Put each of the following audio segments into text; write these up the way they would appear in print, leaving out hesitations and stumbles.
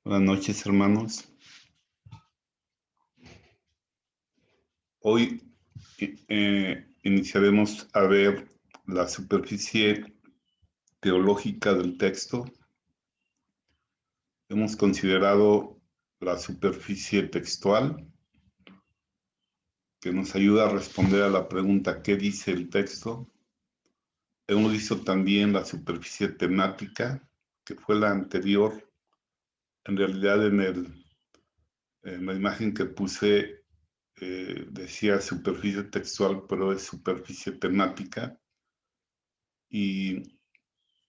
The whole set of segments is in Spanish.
Buenas noches, hermanos. Hoy iniciaremos a ver la superficie teológica del texto. Hemos considerado la superficie textual, que nos ayuda a responder a la pregunta ¿qué dice el texto? Hemos visto también la superficie temática, que fue la anterior. En realidad, en la imagen que puse decía superficie textual, pero es superficie temática. Y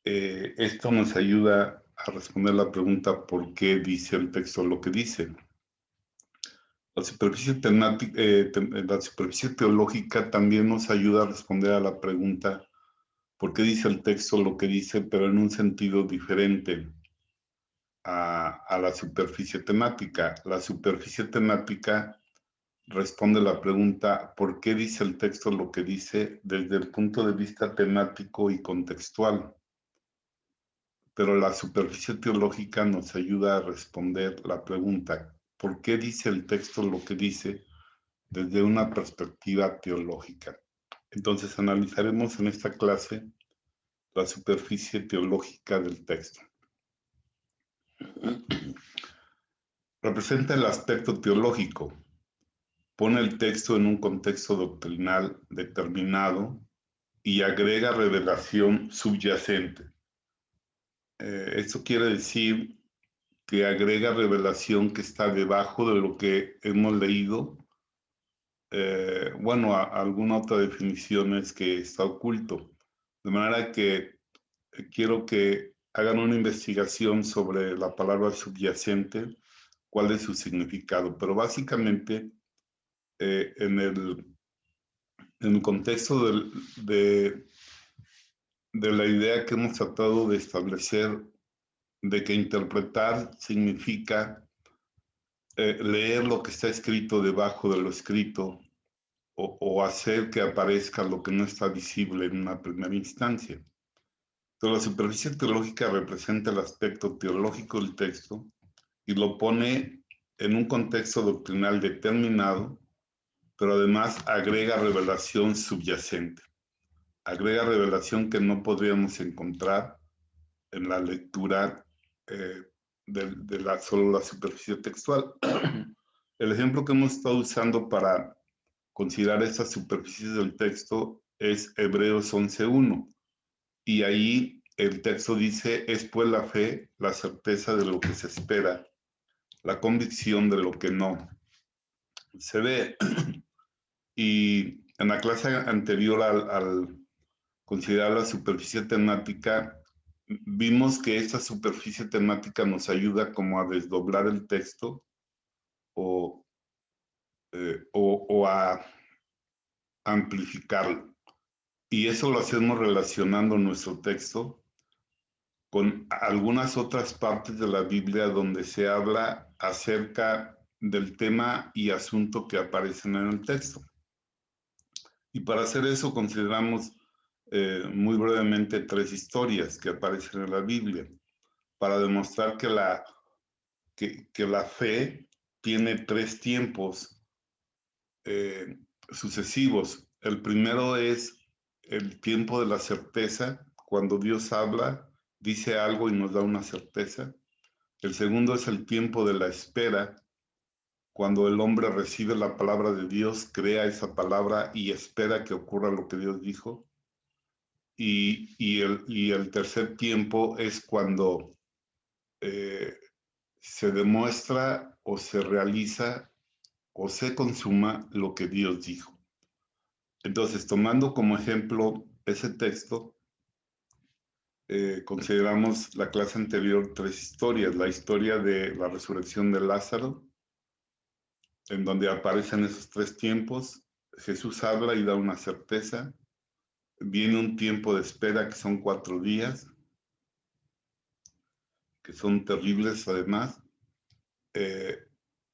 esto nos ayuda a responder la pregunta ¿por qué dice el texto lo que dice? La superficie temática, la superficie teológica también nos ayuda a responder a la pregunta ¿por qué dice el texto lo que dice, pero en un sentido diferente a la superficie temática? La superficie temática responde la pregunta ¿por qué dice el texto lo que dice desde el punto de vista temático y contextual? Pero la superficie teológica nos ayuda a responder la pregunta ¿por qué dice el texto lo que dice desde una perspectiva teológica? Entonces analizaremos en esta clase la superficie teológica del texto. Representa el aspecto teológico. Pone el texto en un contexto doctrinal determinado y agrega revelación subyacente. Esto quiere decir que agrega revelación que está debajo de lo que hemos leído. Bueno, alguna otra definición es que está oculto. De manera que quiero que hagan una investigación sobre la palabra subyacente, cuál es su significado. Pero básicamente, en el contexto de la idea que hemos tratado de establecer, de que interpretar significa leer lo que está escrito debajo de lo escrito o hacer que aparezca lo que no está visible en una primera instancia. Entonces, la superficie teológica representa el aspecto teológico del texto y lo pone en un contexto doctrinal determinado, pero además agrega revelación subyacente. Agrega revelación que no podríamos encontrar en la lectura solo la superficie textual. El ejemplo que hemos estado usando para considerar estas superficies del texto es Hebreos 11:1. Y ahí el texto dice, es pues la fe, la certeza de lo que se espera, la convicción de lo que no se ve. Y en la clase anterior al considerar la superficie temática, vimos que esta superficie temática nos ayuda como a desdoblar el texto o a amplificarlo. Y eso lo hacemos relacionando nuestro texto con algunas otras partes de la Biblia donde se habla acerca del tema y asunto que aparecen en el texto. Y para hacer eso consideramos muy brevemente 3 historias que aparecen en la Biblia para demostrar que la fe tiene 3 tiempos sucesivos. El primero es el tiempo de la certeza, cuando Dios habla, dice algo y nos da una certeza. El segundo es el tiempo de la espera, cuando el hombre recibe la palabra de Dios, crea esa palabra y espera que ocurra lo que Dios dijo. Y el tercer tiempo es cuando se demuestra o se realiza o se consuma lo que Dios dijo. Entonces, tomando como ejemplo ese texto, consideramos la clase anterior 3 historias. La historia de la resurrección de Lázaro, en donde aparecen esos 3 tiempos. Jesús habla y da una certeza. Viene un tiempo de espera que son 4 días, que son terribles además.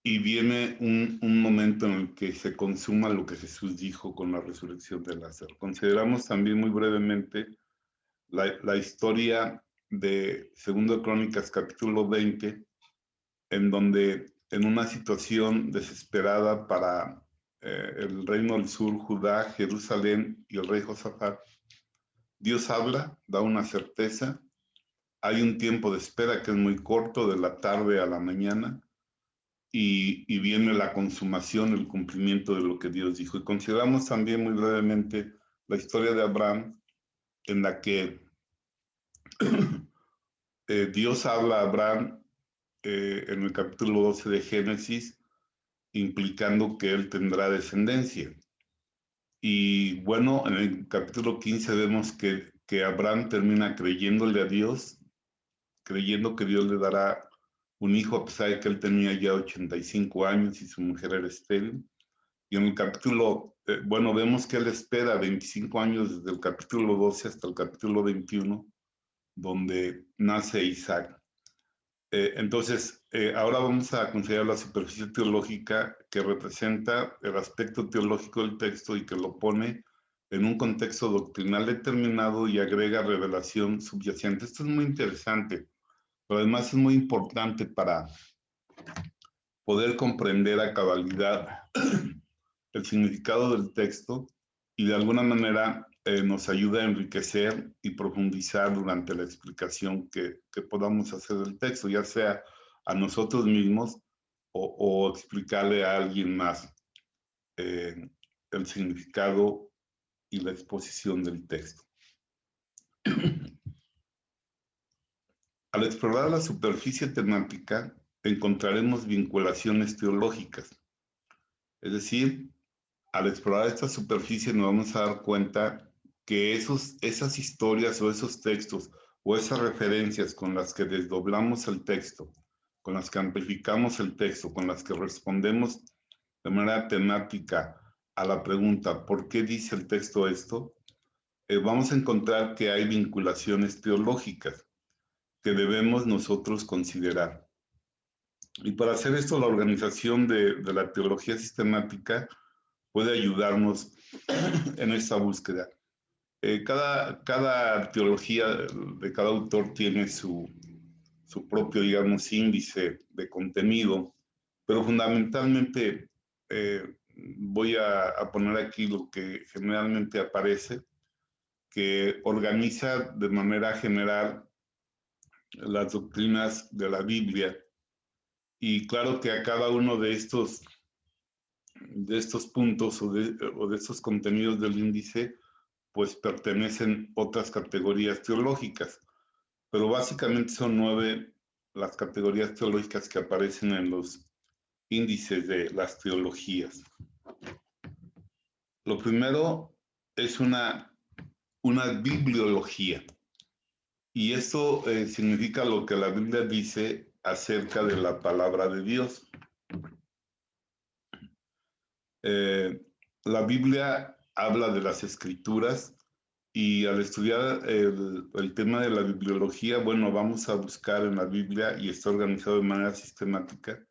Y viene un momento en el que se consuma lo que Jesús dijo con la resurrección de Lázaro. Consideramos también muy brevemente la historia de 2 Crónicas capítulo 20, en donde en una situación desesperada para el reino del sur, Judá, Jerusalén y el rey Josafat, Dios habla, da una certeza, hay un tiempo de espera que es muy corto, de la tarde a la mañana, y viene la consumación, el cumplimiento de lo que Dios dijo. Y consideramos también muy brevemente la historia de Abraham, en la que Dios habla a Abraham en el capítulo 12 de Génesis, implicando que él tendrá descendencia. Y bueno, en el capítulo 15 vemos que Abraham termina creyéndole a Dios, creyendo que Dios le dará un hijo, a pesar de que él tenía ya 85 años y su mujer era estéril. Y en el capítulo, bueno, vemos que él espera 25 años desde el capítulo 12 hasta el capítulo 21, donde nace Isaac. Entonces, ahora vamos a considerar la superficie teológica que representa el aspecto teológico del texto y que lo pone en un contexto doctrinal determinado y agrega revelación subyacente. Esto es muy interesante, pero además es muy importante para poder comprender a cabalidad el significado del texto y de alguna manera nos ayuda a enriquecer y profundizar durante la explicación que podamos hacer del texto, ya sea a nosotros mismos o explicarle a alguien más el significado y la exposición del texto. Al explorar la superficie temática, encontraremos vinculaciones teológicas, es decir, al explorar esta superficie nos vamos a dar cuenta que esas historias o esos textos o esas referencias con las que desdoblamos el texto, con las que amplificamos el texto, con las que respondemos de manera temática a la pregunta ¿por qué dice el texto esto? Vamos a encontrar que hay vinculaciones teológicas que debemos nosotros considerar. Y para hacer esto, la organización de la teología sistemática puede ayudarnos en esta búsqueda. Cada teología de cada autor tiene su propio, digamos, índice de contenido, pero fundamentalmente voy a poner aquí lo que generalmente aparece, que organiza de manera general las doctrinas de la Biblia. Y claro que a cada uno de estos puntos o de estos contenidos del índice, pues pertenecen otras categorías teológicas, pero básicamente son 9 las categorías teológicas que aparecen en los índices de las teologías. Lo primero es una bibliología, y esto significa lo que la Biblia dice acerca de la palabra de Dios. La Biblia habla de las escrituras y al estudiar el tema de la bibliología, bueno, vamos a buscar en la Biblia y está organizado de manera sistemática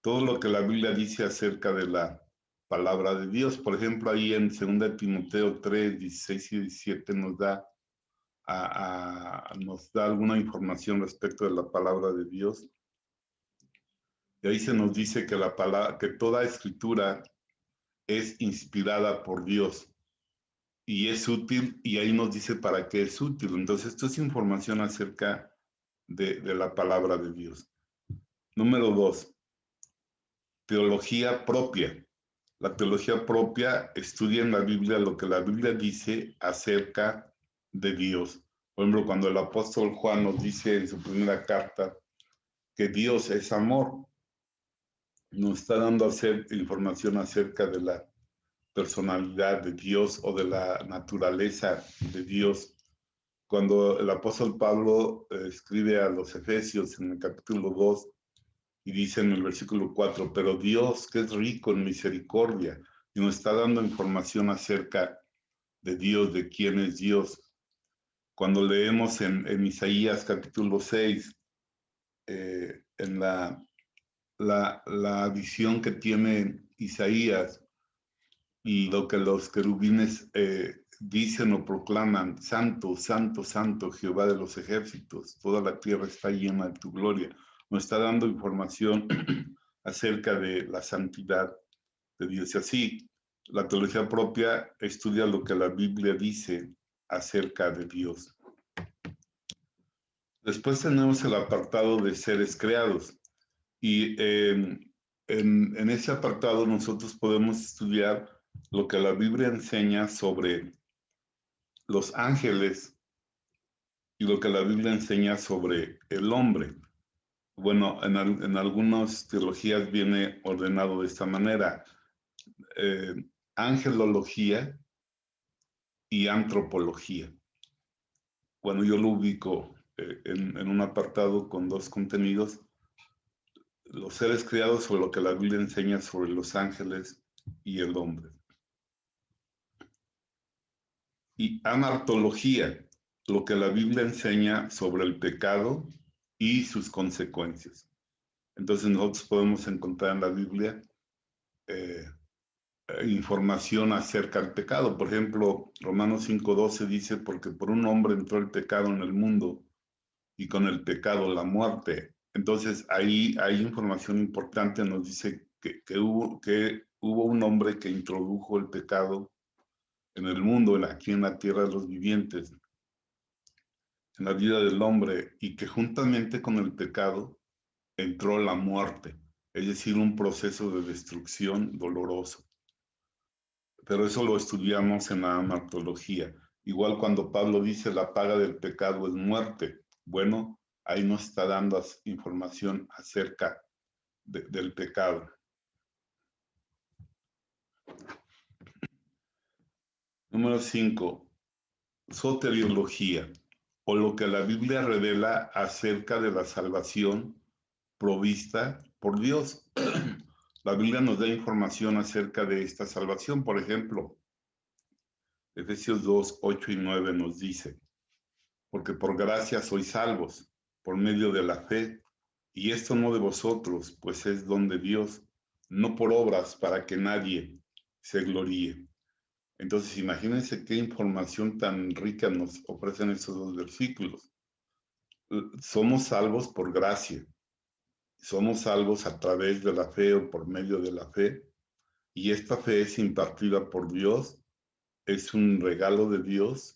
todo lo que la Biblia dice acerca de la palabra de Dios. Por ejemplo, ahí en 2 Timoteo 3, 16 y 17 nos da alguna información respecto de la palabra de Dios. Y ahí se nos dice que toda escritura es inspirada por Dios y es útil, y ahí nos dice para qué es útil. Entonces, esto es información acerca de la palabra de Dios. Número 2, teología propia. La teología propia estudia en la Biblia lo que la Biblia dice acerca de Dios. Por ejemplo, cuando el apóstol Juan nos dice en su primera carta que Dios es amor, nos está dando información acerca de la personalidad de Dios o de la naturaleza de Dios. Cuando el apóstol Pablo escribe a los Efesios en el capítulo 2 y dice en el versículo 4, pero Dios que es rico en misericordia y nos está dando información acerca de Dios, de quién es Dios. Cuando leemos en Isaías capítulo 6, en la visión que tiene Isaías y lo que los querubines dicen o proclaman, santo, santo, santo, Jehová de los ejércitos, toda la tierra está llena de tu gloria. nos está dando información acerca de la santidad de Dios. Y así, la teología propia estudia lo que la Biblia dice acerca de Dios. Después tenemos el apartado de seres creados. Y en ese apartado nosotros podemos estudiar lo que la Biblia enseña sobre los ángeles y lo que la Biblia enseña sobre el hombre. Bueno, en algunas teologías viene ordenado de esta manera: angelología y antropología. Bueno, yo lo ubico en un apartado con dos contenidos: los seres creados, sobre lo que la Biblia enseña sobre los ángeles y el hombre. Y anartología, lo que la Biblia enseña sobre el pecado y sus consecuencias. Entonces nosotros podemos encontrar en la Biblia información acerca del pecado. Por ejemplo, Romanos 5:12 dice: porque por un hombre entró el pecado en el mundo, y con el pecado la muerte. Entonces ahí hay información importante, nos dice que hubo un hombre que introdujo el pecado en el mundo, aquí en la tierra de los vivientes, en la vida del hombre, y que juntamente con el pecado entró la muerte, es decir, un proceso de destrucción doloroso. Pero eso lo estudiamos en la amartología. Igual cuando Pablo dice: la paga del pecado es muerte. Bueno, ahí nos está dando información acerca del pecado. Número 5, soteriología, o lo que la Biblia revela acerca de la salvación provista por Dios. La Biblia nos da información acerca de esta salvación. Por ejemplo, Efesios 2, 8 y 9 nos dice: porque por gracia sois salvos, por medio de la fe, y esto no de vosotros, pues es don de Dios, no por obras, para que nadie se gloríe. Entonces, imagínense qué información tan rica nos ofrecen estos dos versículos. Somos salvos por gracia, somos salvos a través de la fe o por medio de la fe, y esta fe es impartida por Dios, es un regalo de Dios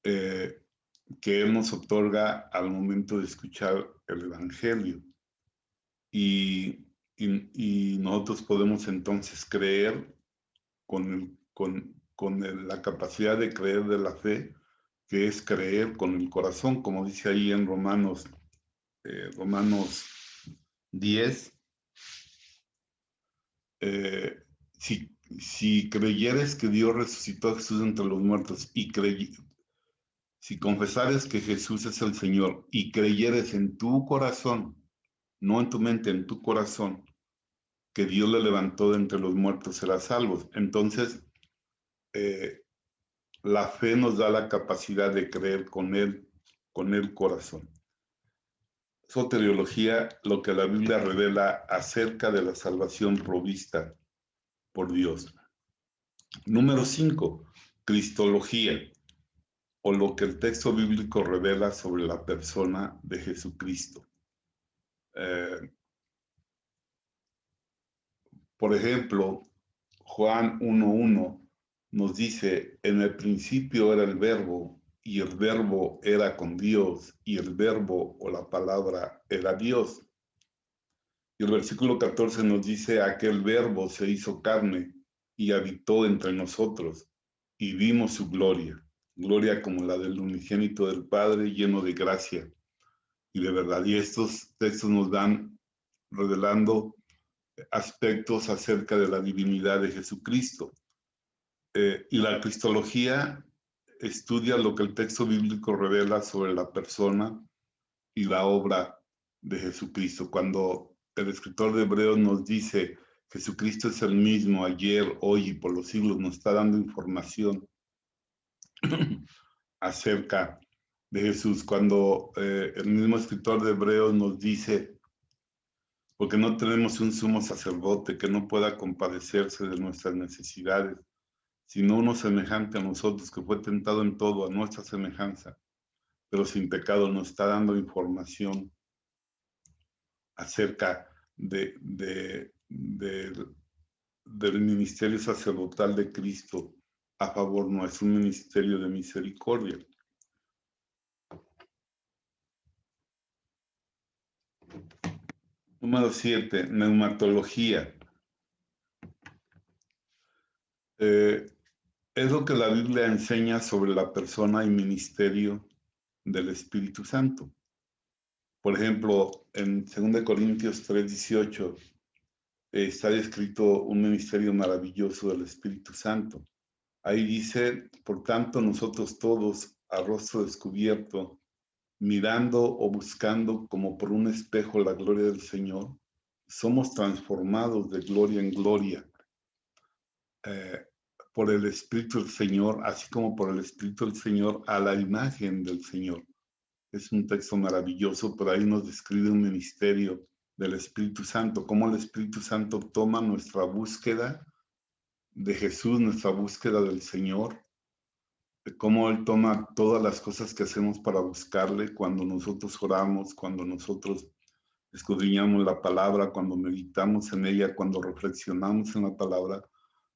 que Él nos otorga al momento de escuchar el Evangelio. Y nosotros podemos entonces creer con la capacidad de creer de la fe, que es creer con el corazón, como dice ahí en Romanos 10. Si creyeres que Dios resucitó a Jesús entre los muertos, si confesares que Jesús es el Señor y creyeres en tu corazón, no en tu mente, en tu corazón, que Dios le levantó de entre los muertos, serás salvos. Entonces, la fe nos da la capacidad de creer con el corazón. Soteriología, lo que la Biblia revela acerca de la salvación provista por Dios. Número 5, cristología, o lo que el texto bíblico revela sobre la persona de Jesucristo. Por ejemplo, Juan 1:1 nos dice: en el principio era el verbo, y el verbo era con Dios, y el verbo o la palabra era Dios. Y el versículo 14 nos dice: aquel verbo se hizo carne y habitó entre nosotros, y vimos su gloria, gloria como la del unigénito del Padre, lleno de gracia y de verdad. Y estos textos nos dan revelando aspectos acerca de la divinidad de Jesucristo. Y la cristología estudia lo que el texto bíblico revela sobre la persona y la obra de Jesucristo. Cuando el escritor de Hebreos nos dice: Jesucristo es el mismo ayer, hoy y por los siglos, nos está dando información acerca de Jesús. Cuando el mismo escritor de Hebreos nos dice: porque no tenemos un sumo sacerdote que no pueda compadecerse de nuestras necesidades, sino uno semejante a nosotros, que fue tentado en todo a nuestra semejanza, pero sin pecado, nos está dando información acerca del ministerio sacerdotal de Cristo a favor nuestro, un ministerio de misericordia. Número 7, neumatología. Es lo que la Biblia enseña sobre la persona y ministerio del Espíritu Santo. Por ejemplo, en 2 Corintios 3:18 está descrito un ministerio maravilloso del Espíritu Santo. Ahí dice, por tanto, nosotros todos, a rostro descubierto, mirando o buscando como por un espejo la gloria del Señor, somos transformados de gloria en gloria por el Espíritu del Señor, así como por el Espíritu del Señor, a la imagen del Señor. Es un texto maravilloso, pero ahí nos describe un ministerio del Espíritu Santo, cómo el Espíritu Santo toma nuestra búsqueda de Jesús, nuestra búsqueda del Señor, cómo Él toma todas las cosas que hacemos para buscarle, cuando nosotros oramos, cuando nosotros escudriñamos la palabra, cuando meditamos en ella, cuando reflexionamos en la palabra,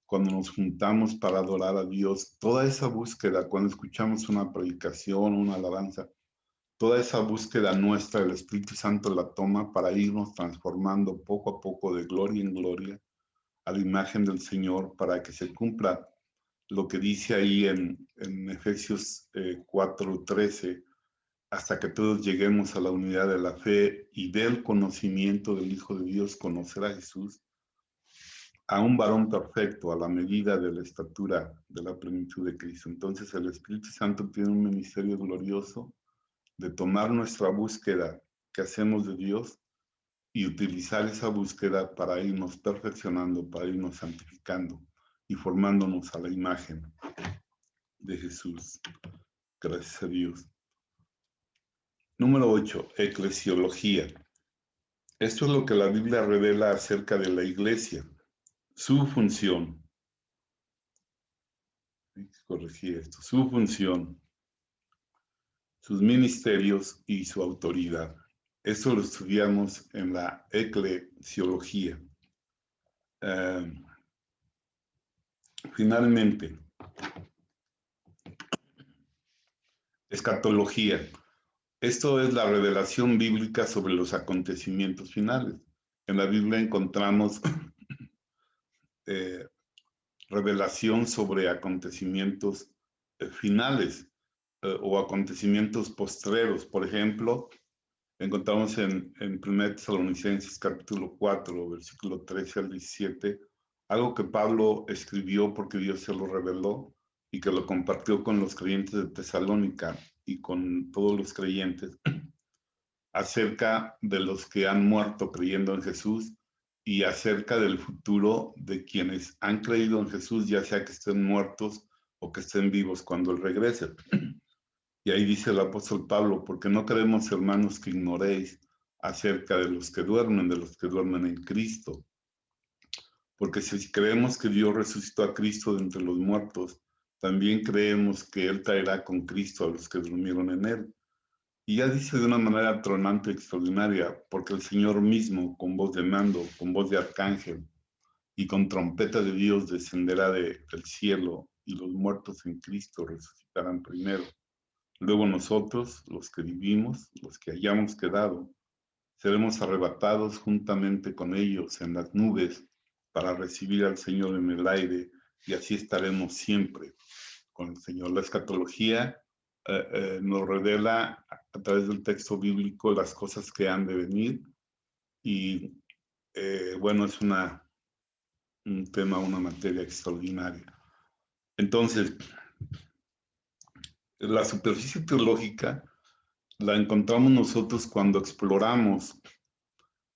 cuando nos juntamos para adorar a Dios, toda esa búsqueda, cuando escuchamos una predicación, una alabanza, toda esa búsqueda nuestra, el Espíritu Santo la toma para irnos transformando poco a poco de gloria en gloria a la imagen del Señor, para que se cumpla lo que dice ahí en Efesios 4:13, hasta que todos lleguemos a la unidad de la fe y del conocimiento del Hijo de Dios, conocer a Jesús, a un varón perfecto, a la medida de la estatura de la plenitud de Cristo. Entonces el Espíritu Santo tiene un ministerio glorioso de tomar nuestra búsqueda que hacemos de Dios y utilizar esa búsqueda para irnos perfeccionando, para irnos santificando y formándonos a la imagen de Jesús. Gracias a Dios. Número 8, eclesiología. Esto es lo que la Biblia revela acerca de la iglesia, su función. Hay que corregir esto. Su función, sus ministerios y su autoridad. Esto lo estudiamos en la eclesiología. Finalmente, escatología. Esto es la revelación bíblica sobre los acontecimientos finales. En la Biblia encontramos revelación sobre acontecimientos finales o acontecimientos postreros. Por ejemplo, encontramos en 1 Tesalonicenses capítulo 4, versículo 13 al 17, algo que Pablo escribió porque Dios se lo reveló y que lo compartió con los creyentes de Tesalónica y con todos los creyentes acerca de los que han muerto creyendo en Jesús y acerca del futuro de quienes han creído en Jesús, ya sea que estén muertos o que estén vivos cuando Él regrese. Y ahí dice el apóstol Pablo, porque no queremos, hermanos, que ignoréis acerca de los que duermen en Cristo. Porque si creemos que Dios resucitó a Cristo de entre los muertos, también creemos que Él traerá con Cristo a los que durmieron en Él. Y ya dice de una manera tronante y extraordinaria, porque el Señor mismo, con voz de mando, con voz de arcángel y con trompeta de Dios, descenderá del cielo, y los muertos en Cristo resucitarán primero. Luego nosotros, los que vivimos, los que hayamos quedado, seremos arrebatados juntamente con ellos en las nubes para recibir al Señor en el aire, y así estaremos siempre con el Señor. La escatología nos revela a través del texto bíblico las cosas que han de venir y bueno, es un tema, una materia extraordinaria. Entonces, la superficie teológica la encontramos nosotros cuando exploramos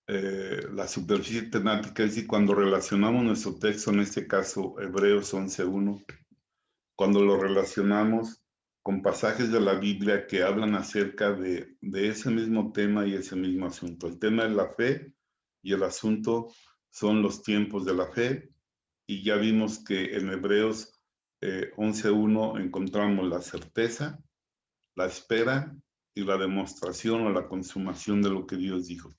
la superficie temática, es decir, cuando relacionamos nuestro texto, en este caso Hebreos 11:1, cuando lo relacionamos con pasajes de la Biblia que hablan acerca de ese mismo tema y ese mismo asunto. El tema es la fe y el asunto son los tiempos de la fe, y ya vimos que en Hebreos 11:1 encontramos la certeza, la espera y la demostración o la consumación de lo que Dios dijo.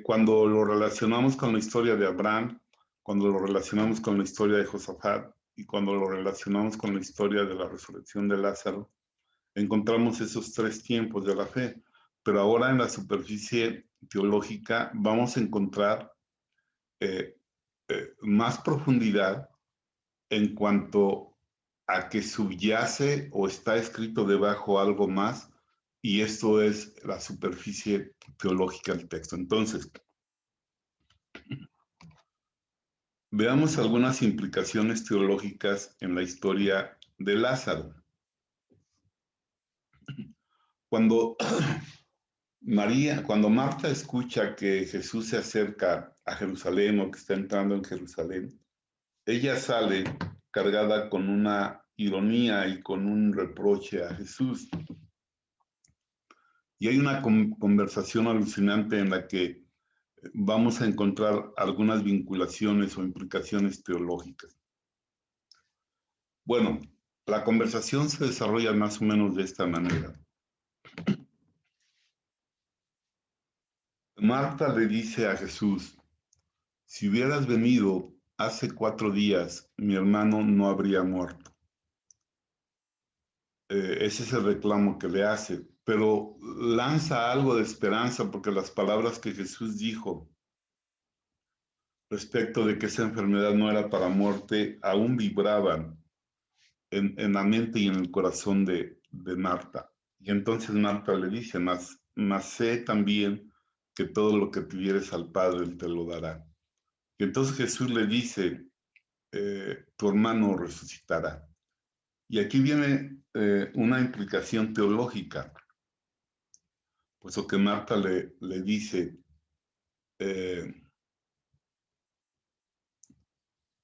Cuando lo relacionamos con la historia de Abraham, cuando lo relacionamos con la historia de Josafat y cuando lo relacionamos con la historia de la resurrección de Lázaro, encontramos esos tres tiempos de la fe. Pero ahora en la superficie teológica vamos a encontrar más profundidad en cuanto a que subyace o está escrito debajo algo más, y esto es la superficie teológica del texto. Entonces, veamos algunas implicaciones teológicas en la historia de Lázaro. Cuando Marta escucha que Jesús se acerca a Jerusalén o que está entrando en Jerusalén, ella sale cargada con una ironía y con un reproche a Jesús. Y hay una conversación alucinante en la que vamos a encontrar algunas vinculaciones o implicaciones teológicas. Bueno, la conversación se desarrolla más o menos de esta manera. Marta le dice a Jesús: si hubieras venido hace 4 días, mi hermano no habría muerto. Ese es el reclamo que le hace, pero lanza algo de esperanza porque las palabras que Jesús dijo respecto de que esa enfermedad no era para muerte aún vibraban en la mente y en el corazón de Marta. Y entonces Marta le dice: mas sé también que todo lo que pidieres al Padre, Él te lo dará. Y entonces Jesús le dice: tu hermano resucitará. Y aquí viene una implicación teológica, puesto que Marta le dice: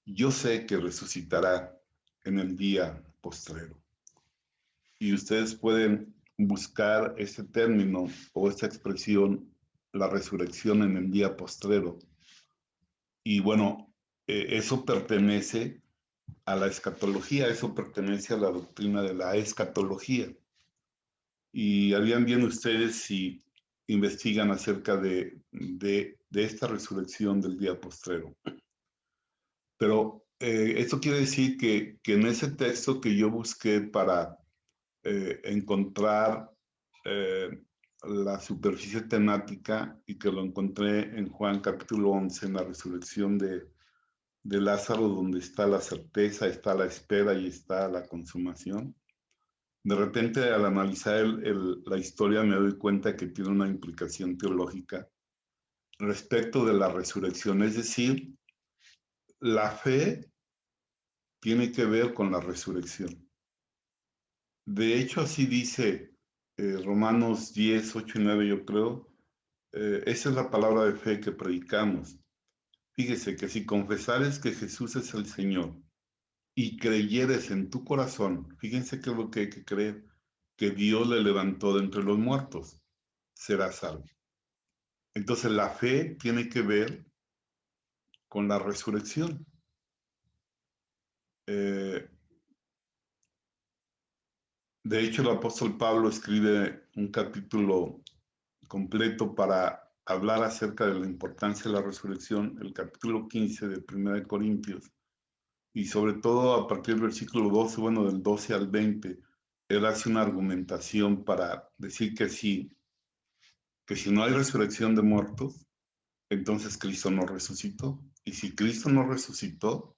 yo sé que resucitará en el día postrero. Y ustedes pueden buscar este término o esta expresión, la resurrección en el día postrero. Y bueno, eso pertenece a la escatología, eso pertenece a la doctrina de la escatología. Y harían bien ustedes si investigan acerca de esta resurrección del día postrero. Pero esto quiere decir que en ese texto que yo busqué para encontrar la superficie temática, y que lo encontré en Juan capítulo 11, en la resurrección de Lázaro, donde está la certeza, está la espera y está la consumación. De repente, al analizar la historia, me doy cuenta que tiene una implicación teológica respecto de la resurrección. Es decir, la fe tiene que ver con la resurrección. De hecho, así dice Romanos 10, 8 y 9, yo creo. Esa es la palabra de fe que predicamos. Fíjese que si confesares que Jesús es el Señor y creyeres en tu corazón, fíjense que es lo que hay que creer, que Dios le levantó de entre los muertos, serás salvo. Entonces la fe tiene que ver con la resurrección. De hecho, el apóstol Pablo escribe un capítulo completo para hablar acerca de la importancia de la resurrección, el capítulo 15 de 1 Corintios, y sobre todo a partir del versículo 12, bueno, del 12 al 20, él hace una argumentación para decir que si no hay resurrección de muertos, entonces Cristo no resucitó. Y si Cristo no resucitó,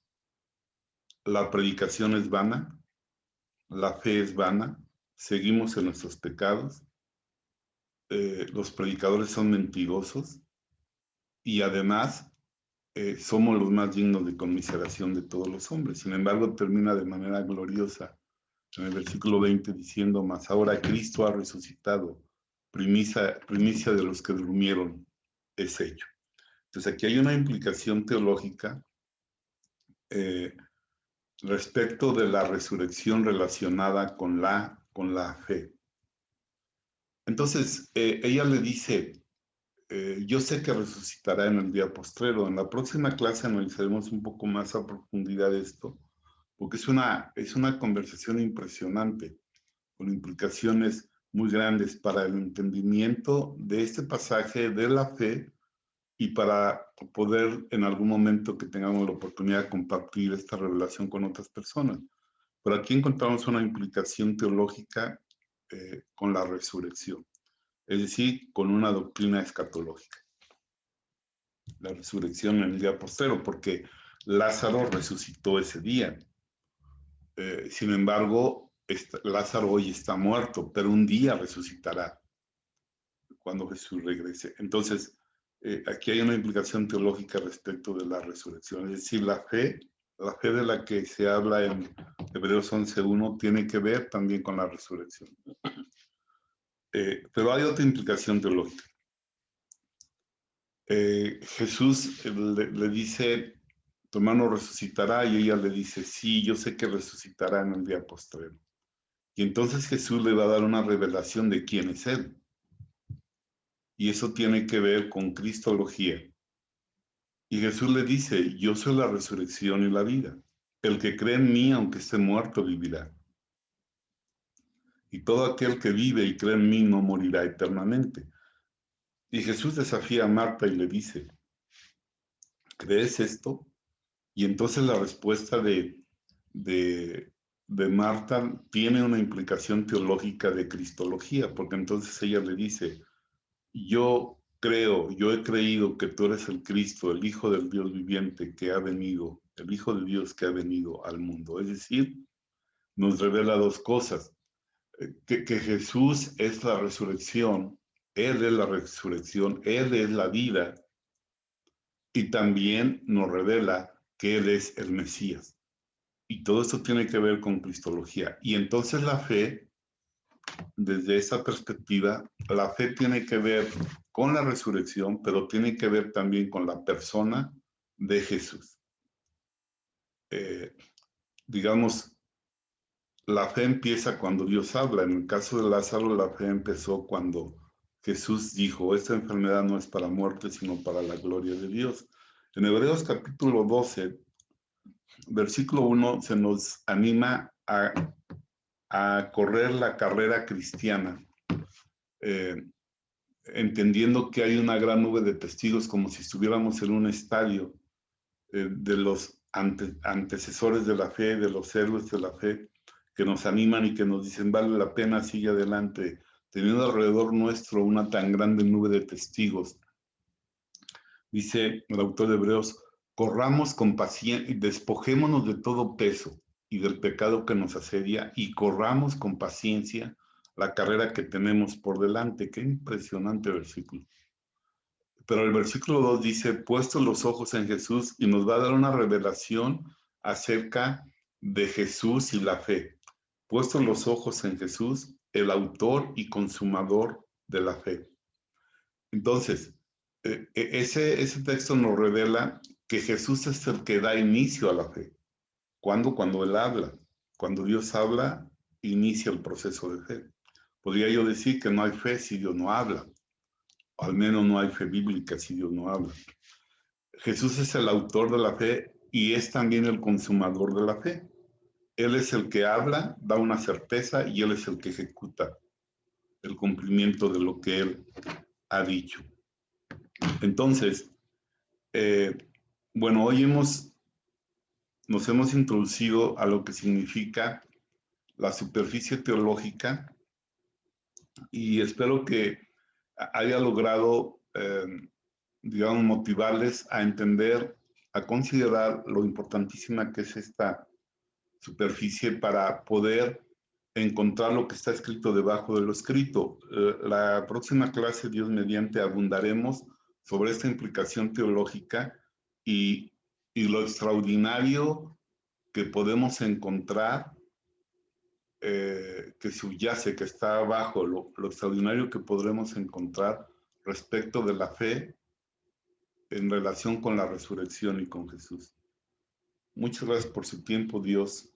la predicación es vana, la fe es vana, seguimos en nuestros pecados, los predicadores son mentirosos, y además somos los más dignos de conmiseración de todos los hombres. Sin embargo, termina de manera gloriosa en el versículo 20 diciendo: mas ahora Cristo ha resucitado, primicia de los que durmieron es hecho. Entonces aquí hay una implicación teológica respecto de la resurrección relacionada con la fe. Entonces ella le dice: yo sé que resucitará en el día postrero. En la próxima clase analizaremos un poco más a profundidad esto, porque es una conversación impresionante, con implicaciones muy grandes para el entendimiento de este pasaje de la fe y para poder en algún momento que tengamos la oportunidad de compartir esta revelación con otras personas. Pero aquí encontramos una implicación teológica con la resurrección, es decir, con una doctrina escatológica. La resurrección en el día postrero, porque Lázaro resucitó ese día. Sin embargo, Lázaro hoy está muerto, pero un día resucitará cuando Jesús regrese. Entonces, aquí hay una implicación teológica respecto de la resurrección. Es decir, la fe de la que se habla en Hebreos 11:1 tiene que ver también con la resurrección. Pero hay otra implicación teológica. Jesús le dice, tu hermano resucitará, y ella le dice, sí, yo sé que resucitará en el día postrero. Y entonces Jesús le va a dar una revelación de quién es Él. Y eso tiene que ver con cristología. Y Jesús le dice, yo soy la resurrección y la vida. El que cree en mí, aunque esté muerto, vivirá. Y todo aquel que vive y cree en mí no morirá eternamente. Y Jesús desafía a Marta y le dice, ¿crees esto? Y entonces la respuesta de Marta tiene una implicación teológica de cristología, porque entonces ella le dice, yo creo, yo he creído que tú eres el Cristo, el Hijo del Dios viviente que ha venido, el Hijo de Dios que ha venido al mundo. Es decir, nos revela dos cosas, que Jesús es la resurrección, Él es la resurrección, Él es la vida, y también nos revela que Él es el Mesías. Y todo esto tiene que ver con cristología. Y entonces la fe, desde esa perspectiva, la fe tiene que ver con la resurrección, pero tiene que ver también con la persona de Jesús. Digamos, la fe empieza cuando Dios habla. En el caso de Lázaro, la fe empezó cuando Jesús dijo, esta enfermedad no es para muerte, sino para la gloria de Dios. En Hebreos capítulo 12, versículo 1, se nos anima a correr la carrera cristiana, entendiendo que hay una gran nube de testigos, como si estuviéramos en un estadio de los antecesores de la fe, de los héroes de la fe, que nos animan y que nos dicen, vale la pena, sigue adelante, teniendo alrededor nuestro una tan grande nube de testigos. Dice el autor de Hebreos, corramos con paciencia, despojémonos de todo peso y del pecado que nos asedia y corramos con paciencia la carrera que tenemos por delante. Qué impresionante versículo. Pero el versículo 2 dice, puestos los ojos en Jesús, y nos va a dar una revelación acerca de Jesús y la fe. Puestos los ojos en Jesús, el autor y consumador de la fe. Entonces, ese texto nos revela que Jesús es el que da inicio a la fe. ¿Cuándo? Cuando Él habla. Cuando Dios habla, inicia el proceso de fe. Podría yo decir que no hay fe si Dios no habla. O al menos no hay fe bíblica si Dios no habla. Jesús es el autor de la fe y es también el consumador de la fe. Él es el que habla, da una certeza y Él es el que ejecuta el cumplimiento de lo que Él ha dicho. Entonces, bueno, hoy nos hemos introducido a lo que significa la superficie teológica y espero que haya logrado, digamos, motivarles a entender, a considerar lo importantísima que es esta superficie para poder encontrar lo que está escrito debajo de lo escrito. La próxima clase, Dios mediante, abundaremos sobre esta implicación teológica y lo extraordinario que podemos encontrar, que subyace, que está abajo, lo extraordinario que podremos encontrar respecto de la fe en relación con la resurrección y con Jesús. Muchas gracias por su tiempo. Dios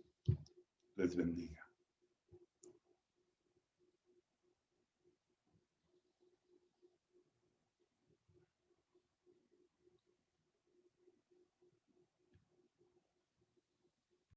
les bendiga.